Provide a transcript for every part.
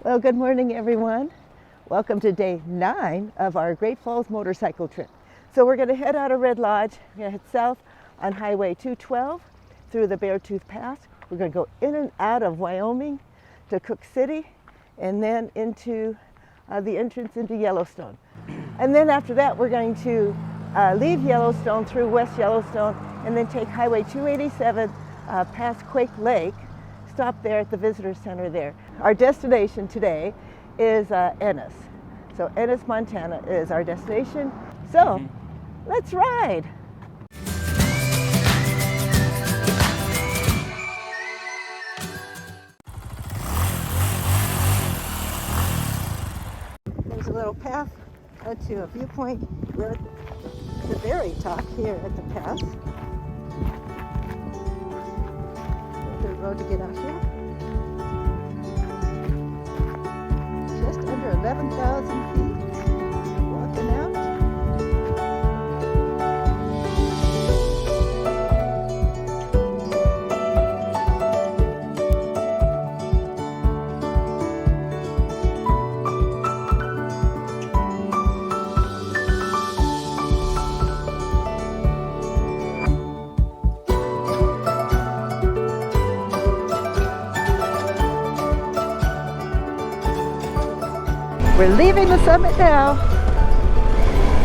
Well, good morning, everyone. Welcome to day 9 of our Great Falls motorcycle trip. So we're going to head out of Red Lodge. We're going to head south on Highway 212 through the Beartooth Pass. We're going to go in and out of Wyoming to Cook City and then into the entrance into Yellowstone. And then after that, we're going to leave Yellowstone through West Yellowstone and then take Highway 287 past Quake Lake. Stop there at the visitor center there. Our destination today is Ennis. So Ennis, Montana is our destination. So let's ride. There's a little path to a viewpoint. We're at the very top here at the pass. The road to get out here. Just under 11,000 feet. Walking out. We're leaving the summit now.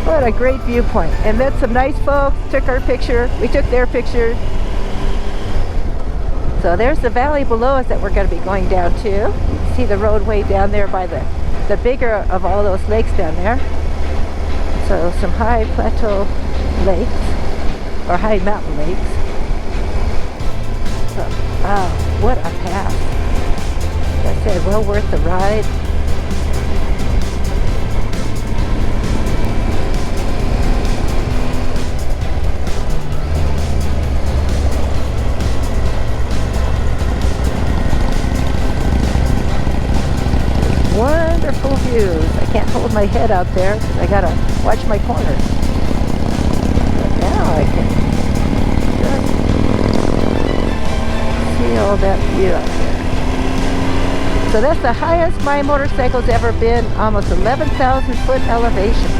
What a great viewpoint. And met some nice folks, took our picture. We took their picture. So there's the valley below us that we're going to be going down to. You can see the roadway down there by the bigger of all those lakes down there. So some high plateau lakes, or high mountain lakes. So, wow, what a path. Like I said, well worth the ride. Wonderful views. I can't hold my head out there. I gotta watch my corners. But now I can just see all that view out there. So that's the highest my motorcycle's ever been, almost 11,000 foot elevation.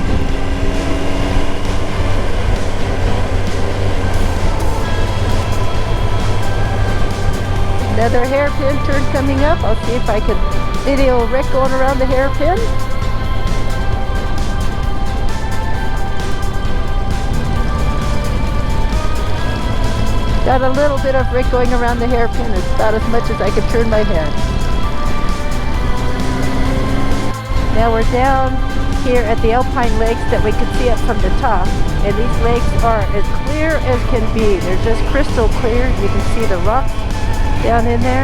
Another hairpin turn coming up. I'll see if I can video Rick going around the hairpin. Got a little bit of Rick going around the hairpin. It's about as much as I can turn my head. Now we're down here at the Alpine Lakes that we can see up from the top. And these lakes are as clear as can be. They're just crystal clear. You can see the rocks down in there.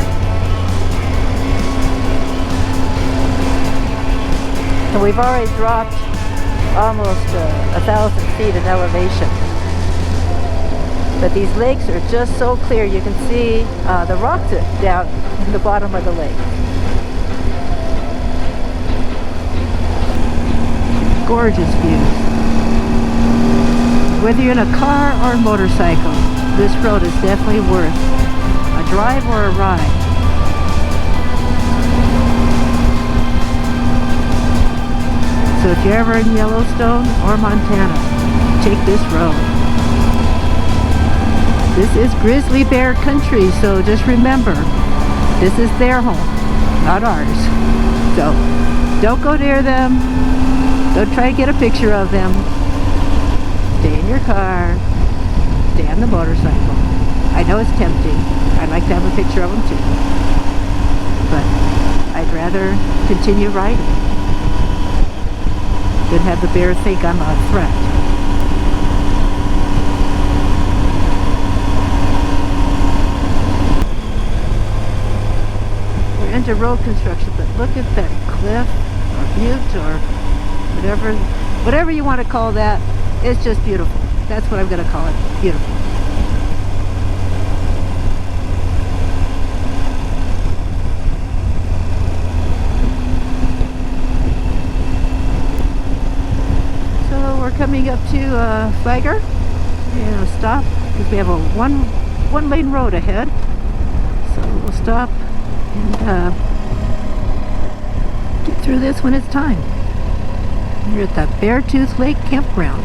And we've already dropped almost 1,000 feet in elevation. But these lakes are just so clear. You can see the rocks down in the bottom of the lake. Gorgeous views. Whether you're in a car or a motorcycle, this road is definitely worth a drive or a ride. So if you're ever in Yellowstone or Montana, take this road. This is grizzly bear country, so just remember, this is their home, not ours. So don't go near them. Don't try to get a picture of them. Stay in your car. Stay on the motorcycle. I know it's tempting. I'd like to have a picture of them too. But I'd rather continue riding than have the bear think I'm a threat. We're into road construction, but look at that cliff or butte or whatever you want to call that. It's just beautiful. That's what I'm going to call it. Beautiful. Coming up to Flagger, and stop because we have a one lane road ahead. So we'll stop and through this when it's time. We're at the Beartooth Lake Campground.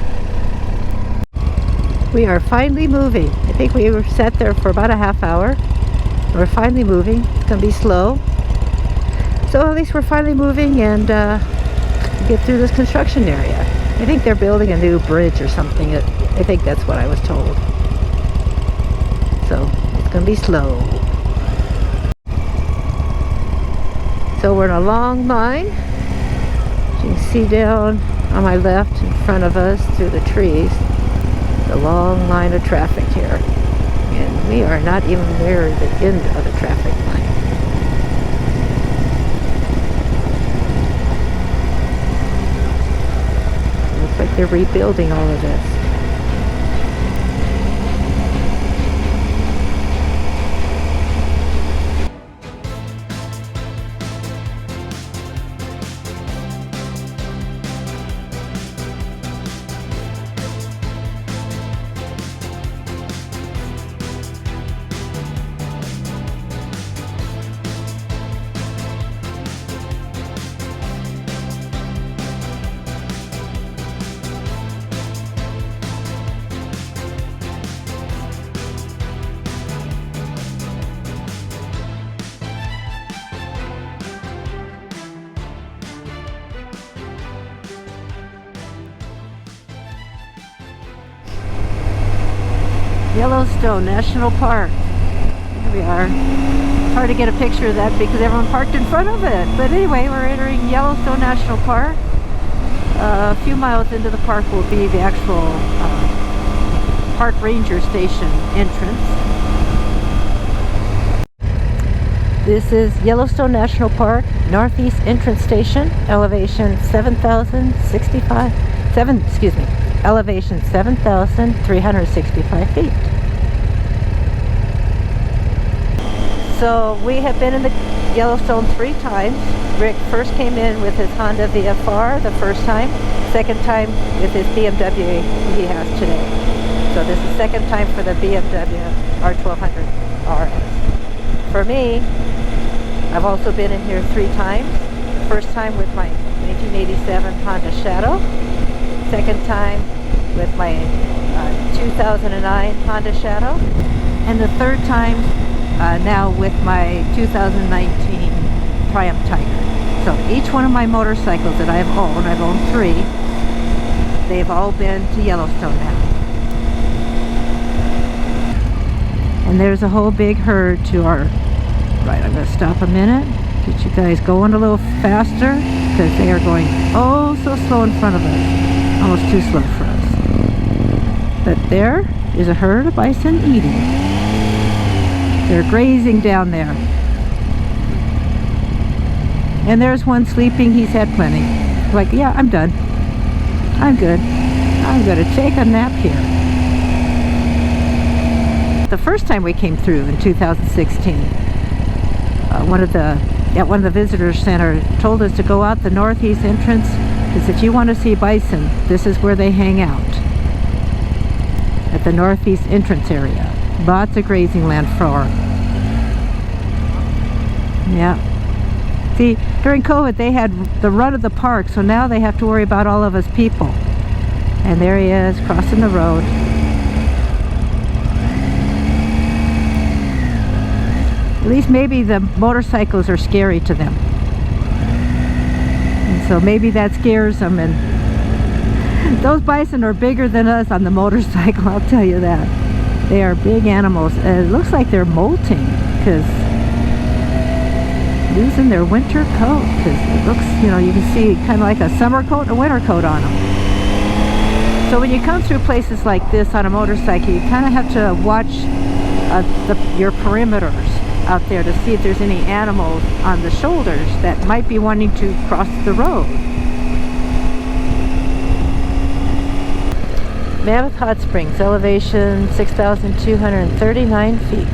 We are finally moving. I think we were sat there for about a half hour. We're finally moving. It's going to be slow. So at least we're finally moving and get through this construction area. I think they're building a new bridge or something. I think that's what I was told. So it's going to be slow. So we're in a long line. You can see down on my left in front of us through the trees, the long line of traffic here. And we are not even near the end of the traffic line. Looks like they're rebuilding all of this. Yellowstone National Park. Here we are. It's hard to get a picture of that because everyone parked in front of it. But anyway, we're entering Yellowstone National Park. A few miles into the park will be the actual park ranger station entrance. This is Yellowstone National Park, Northeast Entrance Station, elevation elevation 7,365 feet. So we have been in the Yellowstone 3 times. Rick first came in with his Honda VFR the first time, second time with his BMW he has today. So this is the second time for the BMW R1200RS. For me, I've also been in here 3 times. First time with my 1987 Honda Shadow. Second time with my 2009 Honda Shadow. And the third time now with my 2019 Triumph Tiger. So each one of my motorcycles that I've owned 3, they've all been to Yellowstone now. And there's a whole big herd to our right. I'm going to stop a minute, get you guys going a little faster because they are going oh so slow in front of us. Almost too slow for us. But there is a herd of bison eating. They're grazing down there. And there's one sleeping. He's had plenty. Like, yeah, I'm done. I'm good. I'm going to take a nap here. The first time we came through in 2016, one of the visitor center told us to go out the northeast entrance because if you want to see bison, this is where they hang out, at the northeast entrance area. Lots of grazing land for them. Yeah. See, during COVID they had the run of the park, so now they have to worry about all of us people. And there he is, crossing the road. At least maybe the motorcycles are scary to them. And so maybe that scares them. And those bison are bigger than us on the motorcycle, I'll tell you that. They are big animals. It looks like they're molting because losing their winter coat. Because it looks, you know, you can see kind of like a summer coat and a winter coat on them. So when you come through places like this on a motorcycle, you kind of have to watch your perimeters out there to see if there's any animals on the shoulders that might be wanting to cross the road. Mammoth Hot Springs, elevation 6,239 feet.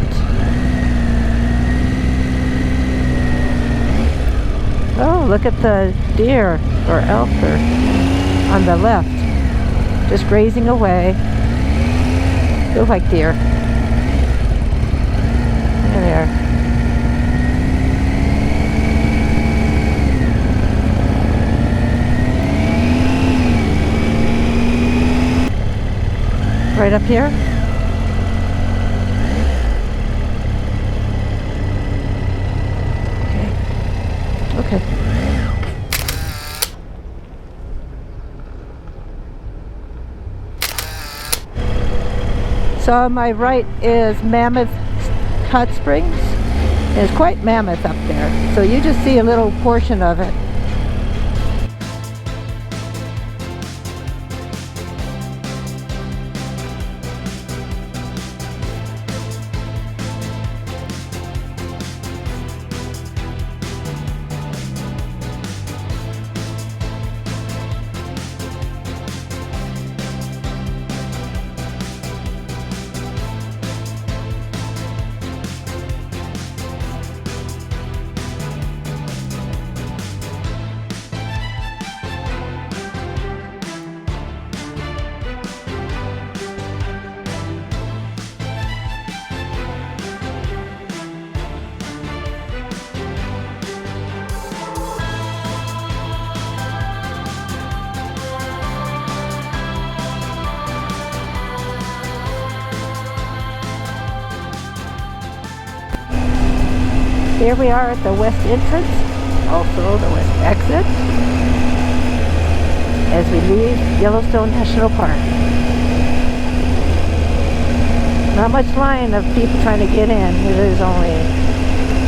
Oh, look at the deer or elk on the left, just grazing away. Look like deer. There they are. right up here. Okay. So on my right is Mammoth Hot Springs. And it's quite mammoth up there. So you just see a little portion of it. Here we are at the west entrance, also the west exit, as we leave Yellowstone National Park. Not much line of people trying to get in. It is only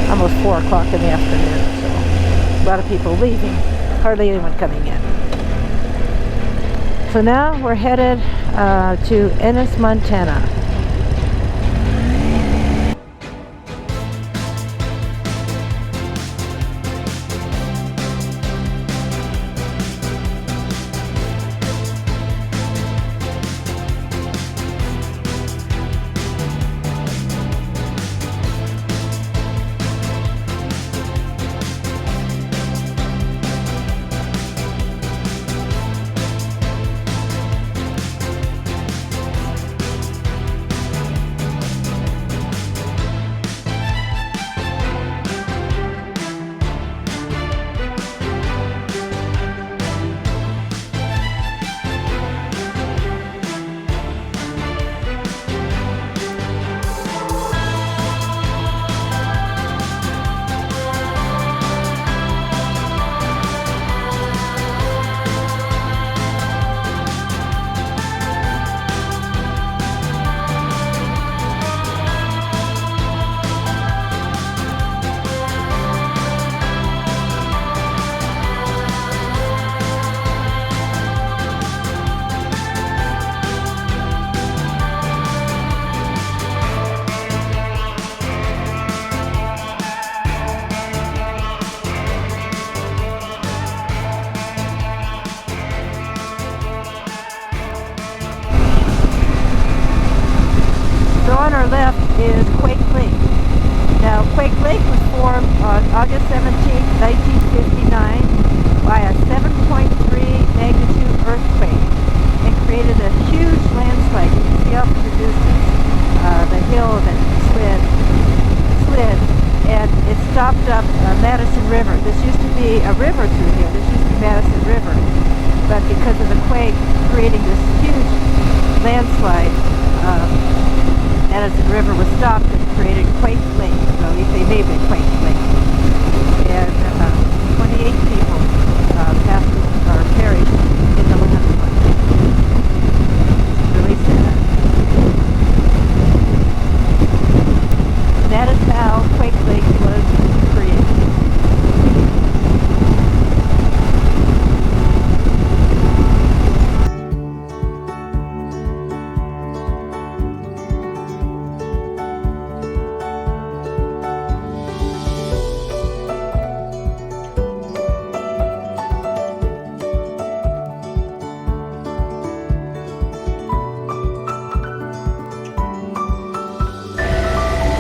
almost 4 o'clock in the afternoon, so a lot of people leaving, hardly anyone coming in. So now we're headed to Ennis, Montana. On our left is Quake Lake. Now, Quake Lake was formed on August 17, 1959 by a 7.3 magnitude earthquake and created a huge landslide. You can see off in the distance the hill that slid, and it stopped up Madison River. This used to be a river through here. This used to be Madison River. But because of the quake creating this huge landslide, Madison River was stopped and created Quake Lake. So they named it Quake Lake. And 28 people passed or perished in the landslide. Really sad. And that is how Quake Lake was created.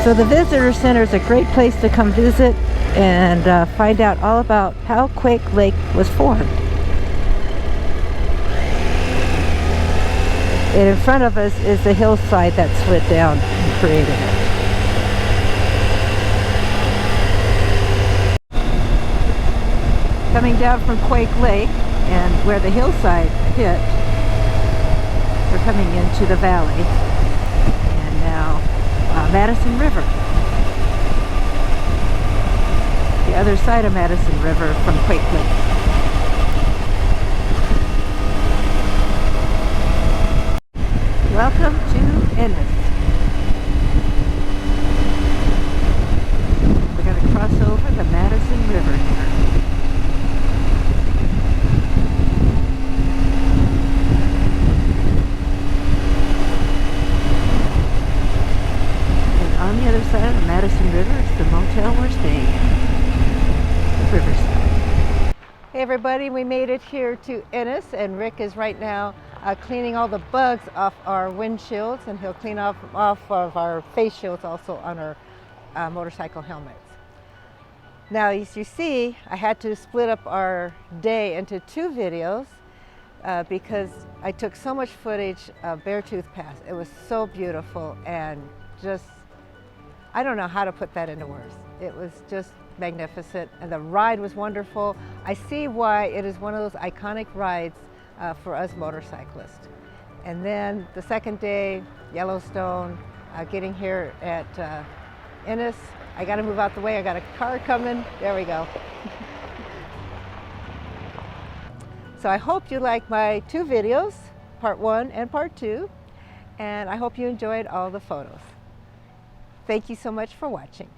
So the Visitor Center is a great place to come visit and find out all about how Quake Lake was formed. And in front of us is the hillside that slid down and created it. Coming down from Quake Lake and where the hillside hit, We're coming into the valley, and now Madison River. The other side of Madison River from Quake Lake. Welcome to Ennis. We're going to cross over the Madison River here. And on the other side of the Madison River is the motel we're staying at, Riverside. Hey everybody, we made it here to Ennis, and Rick is right now cleaning all the bugs off our windshields, and he'll clean off of our face shields also on our motorcycle helmets. Now, as you see, I had to split up our day into 2 videos because I took so much footage of Beartooth Pass. It was so beautiful, and just, I don't know how to put that into words. It was just magnificent, and the ride was wonderful. I see why it is one of those iconic rides for us motorcyclists. And then the second day, Yellowstone, getting here at Ennis. I got to move out the way. I got a car coming. There we go. So I hope you like my 2 videos, part 1 and part 2, and I hope you enjoyed all the photos. Thank you so much for watching.